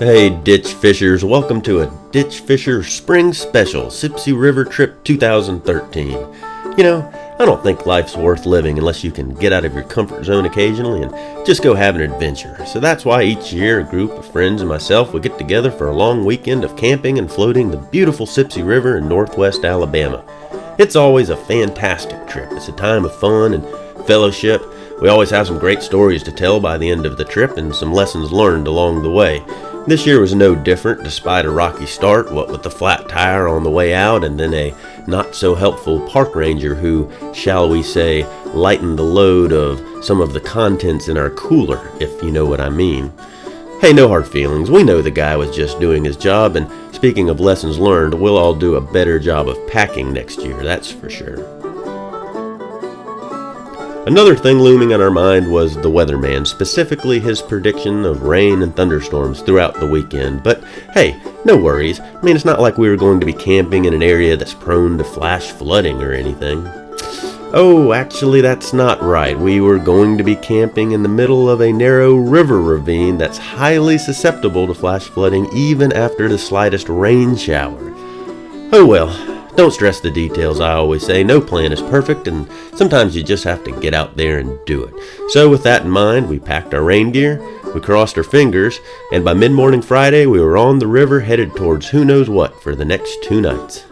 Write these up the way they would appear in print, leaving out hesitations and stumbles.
Hey Ditch Fishers, welcome to a Ditch Fisher Spring Special, Sipsey River Trip 2013. You know, I don't think life's worth living unless you can get out of your comfort zone occasionally and just go have an adventure. So that's why each year a group of friends and myself would get together for a long weekend of camping and floating the beautiful Sipsey River in northwest Alabama. It's always a fantastic trip. It's a time of fun and fellowship. We always have some great stories to tell by the end of the trip and some lessons learned along the way. This year was no different, despite a rocky start, what with the flat tire on the way out and then a not-so-helpful park ranger who, shall we say, lightened the load of some of the contents in our cooler, if you know what I mean. Hey, no hard feelings. We know the guy was just doing his job, and speaking of lessons learned, we'll all do a better job of packing next year, that's for sure. Another thing looming on our mind was the weatherman, specifically his prediction of rain and thunderstorms throughout the weekend. But hey, no worries. I mean, it's not like we were going to be camping in an area that's prone to flash flooding or anything. Oh, actually, that's not right. We were going to be camping in the middle of a narrow river ravine that's highly susceptible to flash flooding even after the slightest rain shower. Oh well. Don't stress the details, I always say. No plan is perfect, and sometimes you just have to get out there and do it. So with that in mind, we packed our rain gear, we crossed our fingers, and by mid-morning Friday, we were on the river headed towards who knows what for the next 2 nights.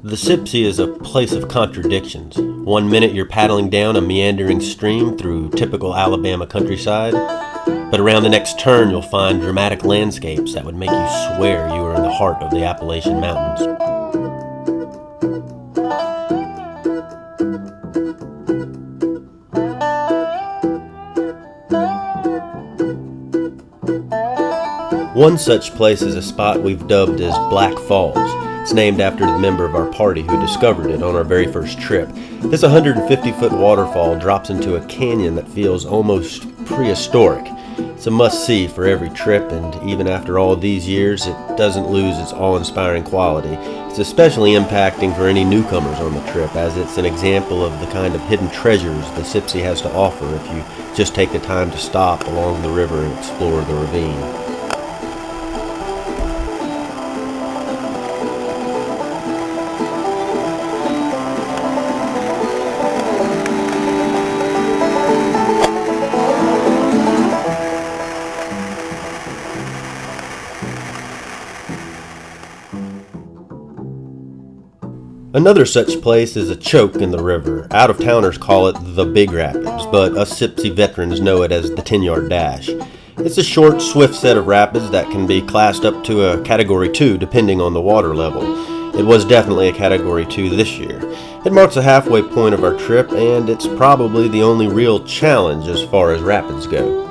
The Sipsey is a place of contradictions. One minute you're paddling down a meandering stream through typical Alabama countryside, but around the next turn you'll find dramatic landscapes that would make you swear you are in the heart of the Appalachian Mountains. One such place is a spot we've dubbed as Black Falls. It's named after the member of our party who discovered it on our very first trip. This 150-foot waterfall drops into a canyon that feels almost prehistoric. It's a must-see for every trip, and even after all these years, it doesn't lose its awe-inspiring quality. It's especially impacting for any newcomers on the trip, as it's an example of the kind of hidden treasures the Sipsey has to offer if you just take the time to stop along the river and explore the ravine. Another such place is a choke in the river. Out-of-towners call it the Big Rapids, but us Sipsey veterans know it as the 10-yard dash. It's a short, swift set of rapids that can be classed up to a Category 2 depending on the water level. It was definitely a Category 2 this year. It marks the halfway point of our trip, and it's probably the only real challenge as far as rapids go.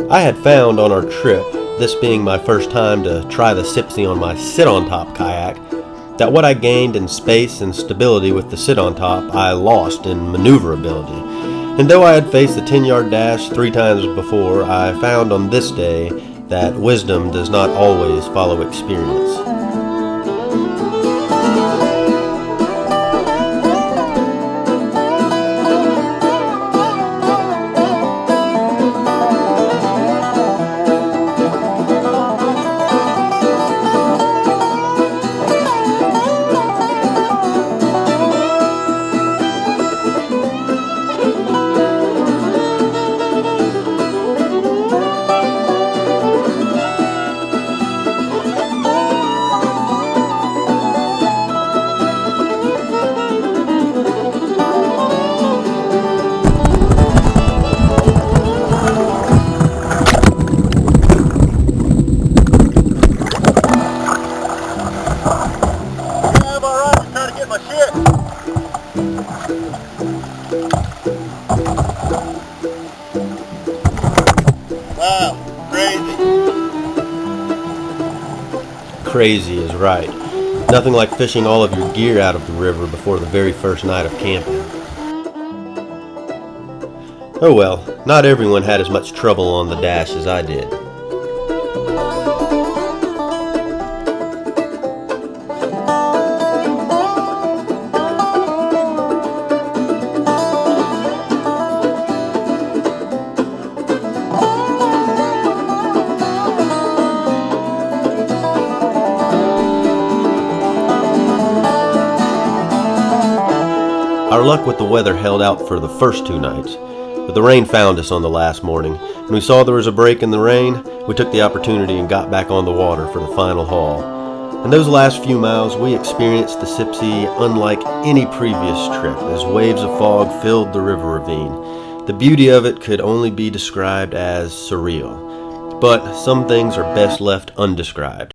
I had found on our trip, this being my first time to try the Sipsey on my sit-on-top kayak, that what I gained in space and stability with the sit-on-top, I lost in maneuverability. And though I had faced the 10-yard dash 3 times before, I found on this day that wisdom does not always follow experience. Wow, crazy. Crazy is right. Nothing like fishing all of your gear out of the river before the very first night of camping. Oh well, not everyone had as much trouble on the dash as I did. Our luck with the weather held out for the first 2 nights, but the rain found us on the last morning. When we saw there was a break in the rain, we took the opportunity and got back on the water for the final haul. In those last few miles, we experienced the Sipsey unlike any previous trip, as waves of fog filled the river ravine. The beauty of it could only be described as surreal, but some things are best left undescribed.